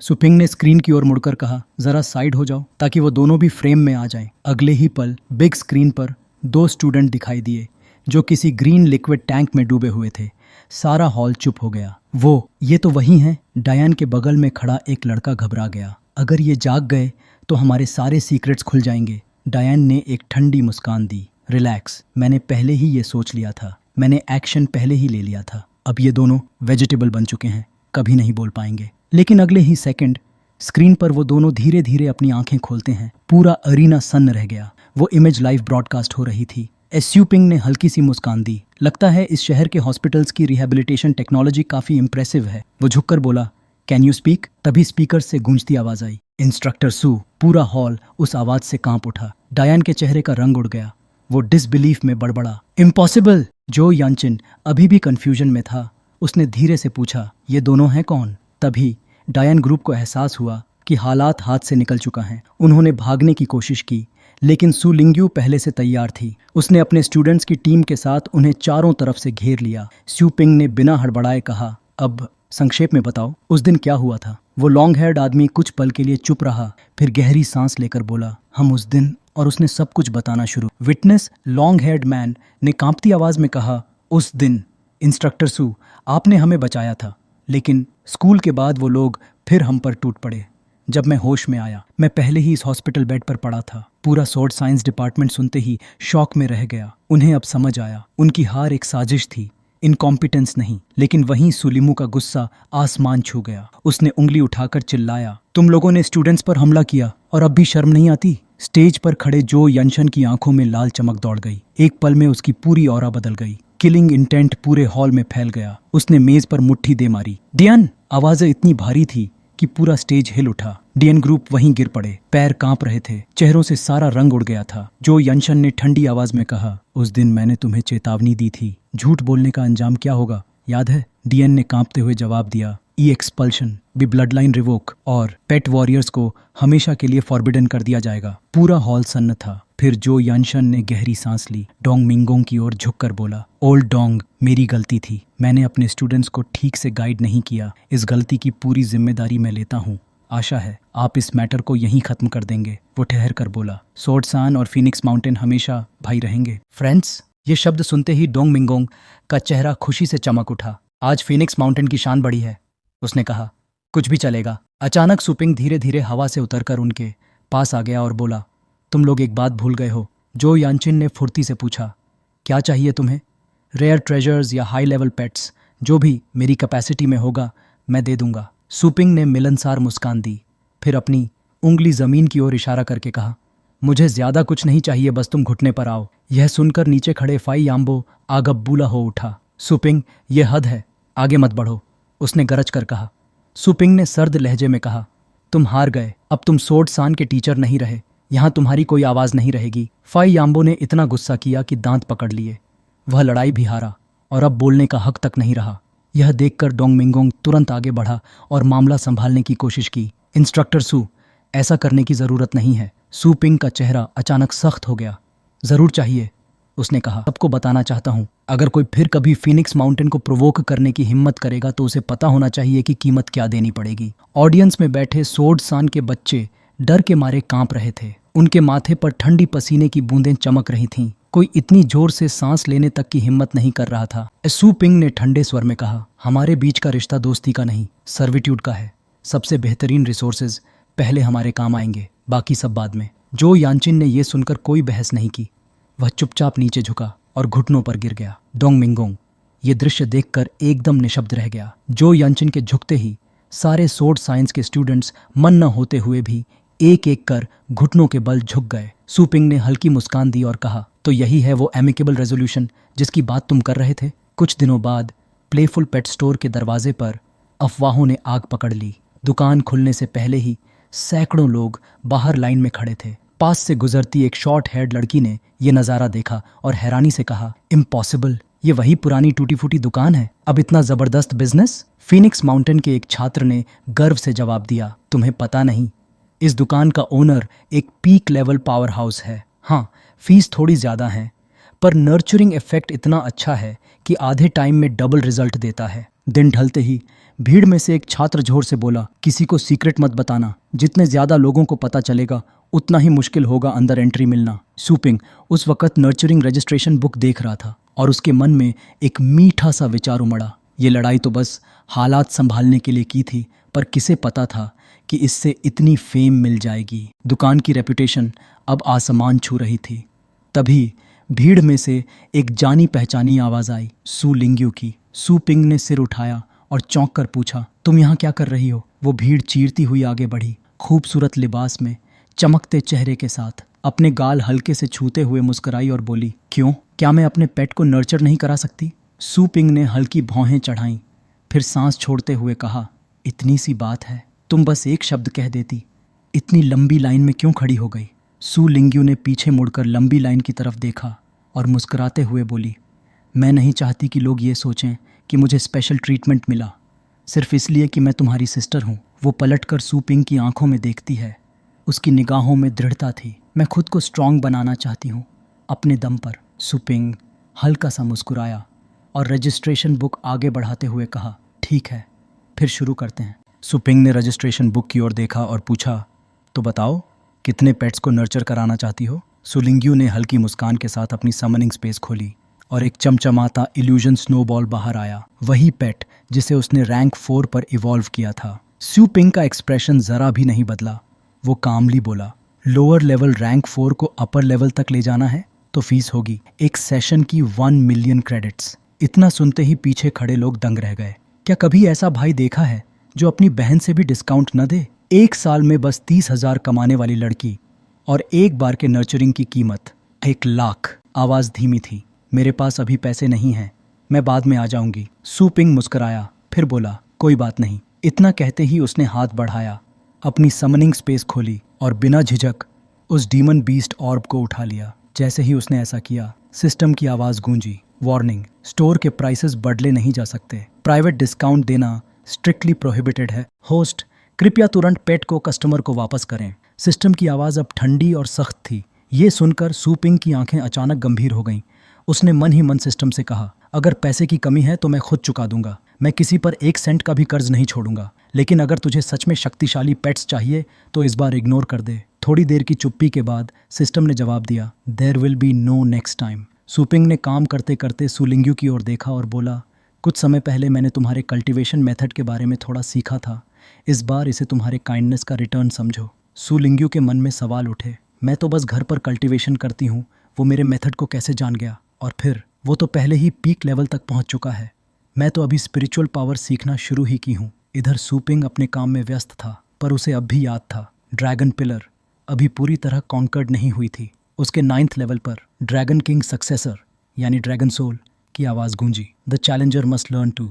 सुपिंग ने स्क्रीन की ओर मुड़कर कहा, जरा साइड हो जाओ ताकि वो दोनों भी फ्रेम में आ जाएं। अगले ही पल बिग स्क्रीन पर दो स्टूडेंट दिखाई दिए जो किसी ग्रीन लिक्विड टैंक में डूबे हुए थे। सारा हॉल चुप हो गया। ये तो वही हैं। डायन के बगल में खड़ा एक लड़का घबरा गया। अगर ये जाग गए तो हमारे सारे सीक्रेट्स खुल जाएंगे। डायन ने एक ठंडी मुस्कान दी। रिलैक्स, मैंने पहले ही ये सोच लिया था। मैंने एक्शन पहले ही ले लिया था। अब ये दोनों वेजिटेबल बन चुके हैं, कभी नहीं बोल पाएंगे। लेकिन अगले ही सेकंड स्क्रीन पर वो दोनों धीरे धीरे अपनी आंखें खोलते हैं। पूरा अरीना सन्न रह गया। वो इमेज लाइव ब्रॉडकास्ट हो रही थी। एसयू पिंग ने हल्की सी मुस्कान दी। लगता है इस शहर के हॉस्पिटल्स की रिहेबिलिटेशन टेक्नोलॉजी काफी इंप्रेसिव है। वो झुककर बोला, कैन यू स्पीक? तभी स्पीकर से गूंजती आवाज आई, इंस्ट्रक्टर सू। पूरा हॉल उस आवाज से कांप उठा। डायन के चेहरे का रंग उड़ गया। वो डिसबिलीफ में बड़बड़ा, इम्पॉसिबल। जो यानचिन अभी भी कंफ्यूजन में था, उसने धीरे से पूछा, ये दोनों हैं कौन? तभी डायन ग्रुप को एहसास हुआ कि हालात हाथ से निकल चुका है। उन्होंने भागने की कोशिश की, लेकिन सू लिंग्यू पहले से तैयार थी। उसने अपने स्टूडेंट्स की टीम के साथ उन्हें चारों तरफ से घेर लिया। स्यू पिंग ने बिना हड़बड़ाए कहा, अब संक्षेप में बताओ, उस दिन क्या हुआ था? वो लॉन्ग हेयर्ड आदमी कुछ पल के लिए चुप रहा, फिर गहरी सांस लेकर बोला, हम उस दिन। और उसने सब कुछ बताना शुरू। विटनेस लॉन्ग हेयर्ड मैन ने कांपती आवाज में कहा, उस दिन इंस्ट्रक्टर सू, आपने हमें बचाया था, लेकिन स्कूल के बाद वो लोग फिर हम पर टूट पड़े। जब मैं होश में आया, मैं पहले ही इस हॉस्पिटल बेड पर पड़ा था। पूरा स्वॉर्ड साइंस डिपार्टमेंट सुनते ही शॉक में रह गया। उन्हें अब समझ आया, उनकी हार एक साजिश थी, इनकॉम्पिटेंस नहीं। लेकिन वहीं सुलिमू का गुस्सा आसमान छू गया। उसने उंगली उठाकर चिल्लाया, तुम लोगों ने स्टूडेंट्स पर हमला किया और अब भी शर्म नहीं आती? स्टेज पर खड़े जो यंशन की आंखों में लाल चमक दौड़ गई। एक पल में उसकी पूरी ऑरा बदल गई। किलिंग इंटेंट पूरे हॉल में फैल गया। उसने मेज पर मुट्ठी दे मारी। डियन! आवाजें इतनी भारी थी कि पूरा स्टेज हिल उठा। डियन ग्रुप वहीं गिर पड़े। पैर कांप रहे थे, चेहरों से सारा रंग उड़ गया था। जो यंशन ने ठंडी आवाज में कहा, उस दिन मैंने तुम्हें चेतावनी दी थी, झूठ बोलने का अंजाम क्या होगा, याद है? डियन ने कांपते हुए जवाब दिया, E expulsion, B blood line revoke, और पेट वॉरियर्स को हमेशा के लिए फॉरबिडन कर दिया जाएगा। पूरा हॉल सन्न था। फिर जो यानशन ने गहरी सांस ली। डोंग मिंगोंग की ओर झुककर बोला, ओल्ड डोंग, मेरी गलती थी। मैंने अपने स्टूडेंट्स को ठीक से गाइड नहीं किया। इस गलती की पूरी जिम्मेदारी मैं लेता हूँ। आशा है आप इस मैटर को यहीं खत्म कर देंगे। वो ठहर कर बोला, स्वॉर्ड सान और फीनिक्स माउंटेन हमेशा भाई रहेंगे। फ्रेंड्स! ये शब्द सुनते ही डोंग मिंगोंग का चेहरा खुशी से चमक उठा। आज फीनिक्स माउंटेन की शान बढ़ी है, उसने कहा। कुछ भी चलेगा। अचानक सुपिंग धीरे धीरे हवा से उतरकर उनके पास आ गया और बोला, तुम लोग एक बात भूल गए हो। जो यानचिन ने फुर्ती से पूछा, क्या चाहिए तुम्हें? रेयर ट्रेजर्स या हाई लेवल पेट्स, जो भी मेरी कैपेसिटी में होगा मैं दे दूंगा। सुपिंग ने मिलनसार मुस्कान दी, फिर अपनी उंगली जमीन की ओर इशारा करके कहा, मुझे ज्यादा कुछ नहीं चाहिए, बस तुम घुटने पर आओ। यह सुनकर नीचे खड़े फाई याम्बो आगब्बूला हो उठा। सुपिंग, ये हद है, आगे मत बढ़ो, उसने गरज कर कहा। सुपिंग ने सर्द लहजे में कहा, तुम हार गए। अब तुम स्वॉर्ड सान के टीचर नहीं रहे। यहाँ तुम्हारी कोई आवाज नहीं रहेगी। फाई याम्बो ने इतना गुस्सा किया कि दांत पकड़ लिए। वह लड़ाई भी हारा और अब बोलने का हक तक नहीं रहा। यह देखकर डोंग मिंगोंग तुरंत आगे बढ़ा और मामला संभालने की कोशिश की। इंस्ट्रक्टर सू, ऐसा करने की जरूरत नहीं है। सू पिंग का चेहरा अचानक सख्त हो गया। जरूर चाहिए, उसने कहा। सबको बताना चाहता हूँ, अगर कोई फिर कभी फीनिक्स माउंटेन को प्रोवोक करने की हिम्मत करेगा तो उसे पता होना चाहिए कि कीमत क्या देनी पड़ेगी। ऑडियंस में बैठे स्वॉर्ड सान के बच्चे डर के मारे कांप रहे थे। उनके माथे पर ठंडी पसीने की बूंदें चमक रही थीं। कोई इतनी जोर से सांस लेने तक की हिम्मत नहीं कर रहा था। सू पिंग ने ठंडे स्वर में कहा, हमारे बीच का रिश्ता दोस्ती का नहीं, सर्विट्यूड का है। सबसे बेहतरीन रिसोर्सेज पहले हमारे काम आएंगे, बाकी सब बाद में। जो यानचिन ने यह सुनकर कोई बहस नहीं की। वह चुपचाप नीचे झुका और घुटनों पर गिर गया। डोंग मिंगोंग ये दृश्य देखकर एकदम निशब्द रह गया। जो यानचिन के झुकते ही सारे स्वॉर्ड साइंस के स्टूडेंट्स मन न होते हुए भी एक एक कर घुटनों के बल झुक गए। सुपिंग ने हल्की मुस्कान दी और कहा, तो यही है वो एमिकेबल रेजोल्यूशन जिसकी बात तुम कर रहे थे? कुछ दिनों बाद प्लेफुल पेट स्टोर के दरवाजे पर अफवाहों ने आग पकड़ ली। दुकान खुलने से पहले ही सैकड़ों लोग बाहर लाइन में खड़े थे। पास से गुजरती एक शॉर्ट हेयर्ड लड़की ने यह नज़ारा देखा और हैरानी से कहा, इम्पॉसिबल, ये वही पुरानी टूटी फूटी दुकान है। अब इतना जबरदस्त बिजनेस? फीनिक्स माउंटेन के एक छात्र ने गर्व से जवाब दिया, तुम्हें पता नहीं, इस दुकान का ओनर एक पीक लेवल पावर हाउस है। हाँ, फीस थोड़ी ज़्यादा है, पर नर्चरिंग इफेक्ट इतना अच्छा है कि आधे टाइम में डबल रिजल्ट देता है। दिन ढलते ही भीड़ में से एक छात्र जोर से बोला, किसी को सीक्रेट मत बताना, जितने ज्यादा लोगों को पता चलेगा उतना ही मुश्किल होगा अंदर एंट्री मिलना। सुपिंग उस वक्त नर्चरिंग रजिस्ट्रेशन बुक देख रहा था और उसके मन में एक मीठा सा विचार उमड़ा। ये लड़ाई तो बस हालात संभालने के लिए की थी, पर किसे पता था कि इससे इतनी फेम मिल जाएगी। दुकान की रेपुटेशन अब आसमान छू रही थी। तभी भीड़ में से एक जानी पहचानी आवाज आई, सू लिंग्यू की। सू पिंग ने सिर उठाया और चौंक कर पूछा, तुम यहाँ क्या कर रही हो? वो भीड़ चीरती हुई आगे बढ़ी, खूबसूरत लिबास में, चमकते चेहरे के साथ, अपने गाल हल्के से छूते हुए मुस्कुराई और बोली, क्यों, क्या मैं अपने पेट को नर्चर नहीं करा सकती? सू पिंग ने हल्की भौहें चढ़ाईं, फिर सांस छोड़ते हुए कहा, इतनी सी बात है, तुम बस एक शब्द कह देती, इतनी लंबी लाइन में क्यों खड़ी हो गई? सू लिंग्यू ने पीछे मुड़कर लंबी लाइन की तरफ देखा और मुस्कुराते हुए बोली, मैं नहीं चाहती कि लोग ये सोचें कि मुझे स्पेशल ट्रीटमेंट मिला सिर्फ इसलिए कि मैं तुम्हारी सिस्टर हूँ। वो पलटकर सू पिंग की आंखों में देखती है। उसकी निगाहों में दृढ़ता थी। मैं खुद को स्ट्रांग बनाना चाहती हूँ, अपने दम पर। सू पिंग हल्का सा मुस्कुराया और रजिस्ट्रेशन बुक आगे बढ़ाते हुए कहा, ठीक है, फिर शुरू करते हैं। सू पिंग ने रजिस्ट्रेशन बुक की ओर देखा और पूछा, तो बताओ, कितने पेट्स को नर्चर कराना चाहती हो? सू लिंग्यू ने हल्की मुस्कान के साथ अपनी समनिंग स्पेस खोली और एक चमचमाता इल्यूजन स्नोबॉल बाहर आया, वही पेट जिसे उसने रैंक 4 पर इवॉल्व किया था। सू पिंग का एक्सप्रेशन जरा भी नहीं बदला। वो कामली बोला, लोअर लेवल रैंक 4 को अपर लेवल तक ले जाना है तो फीस होगी, एक सेशन की 1 मिलियन क्रेडिट्स। इतना सुनते ही पीछे खड़े लोग दंग रह गए। क्या कभी ऐसा भाई देखा है जो अपनी बहन से भी डिस्काउंट न दे? एक साल में बस 30,000 कमाने वाली लड़की और एक बार के नर्चरिंग की कीमत 1 लाख। आवाज धीमी थी, मेरे पास अभी पैसे नहीं हैं, मैं बाद में आ जाऊंगी। सू पिंग मुस्कुराया, फिर बोला, कोई बात नहीं। इतना कहते ही उसने हाथ बढ़ाया, अपनी समनिंग स्पेस खोली और बिना झिझक उस डीमन बीस्ट ऑर्ब को उठा लिया। जैसे ही उसने ऐसा किया, सिस्टम की आवाज गूंजी, वार्निंग, स्टोर के प्राइसेस बदले नहीं जा सकते, प्राइवेट डिस्काउंट देना स्ट्रिक्टली प्रोहिबिटेड है। होस्ट, कृपया तुरंत पेट को कस्टमर को वापस करें। सिस्टम की आवाज़ अब ठंडी और सख्त थी। ये सुनकर सू पिंग की आंखें अचानक गंभीर हो गईं। उसने मन ही मन सिस्टम से कहा, अगर पैसे की कमी है तो मैं खुद चुका दूंगा, मैं किसी पर 1 सेंट का भी कर्ज नहीं छोड़ूंगा, लेकिन अगर तुझे सच में शक्तिशाली पेट्स चाहिए तो इस बार इग्नोर कर दे। थोड़ी देर की चुप्पी के बाद सिस्टम ने जवाब दिया, there will be no next time. Su Ping ने काम करते करते सू लिंग्यू की ओर देखा और बोला, कुछ समय पहले मैंने तुम्हारे कल्टीवेशन मेथड के बारे में थोड़ा सीखा था, इस बार इसे तुम्हारे काइंडनेस का रिटर्न समझो। सू लिंग्यू के मन में सवाल उठे, मैं तो बस घर पर कल्टीवेशन करती हूँ, वो मेरे मेथड को कैसे जान गया? और फिर वो तो पहले ही पीक लेवल तक पहुँच चुका है, मैं तो अभी स्पिरिचुअल पावर सीखना शुरू ही की हूँ। इधर सू पिंग अपने काम में व्यस्त था, पर उसे अब भी याद था, ड्रैगन पिलर अभी पूरी तरह कॉन्कर्ड नहीं हुई थी। उसके 9th लेवल पर ड्रैगन किंग सक्सेसर यानी ड्रैगन सोल की आवाज़ गूंजी, the challenger must learn to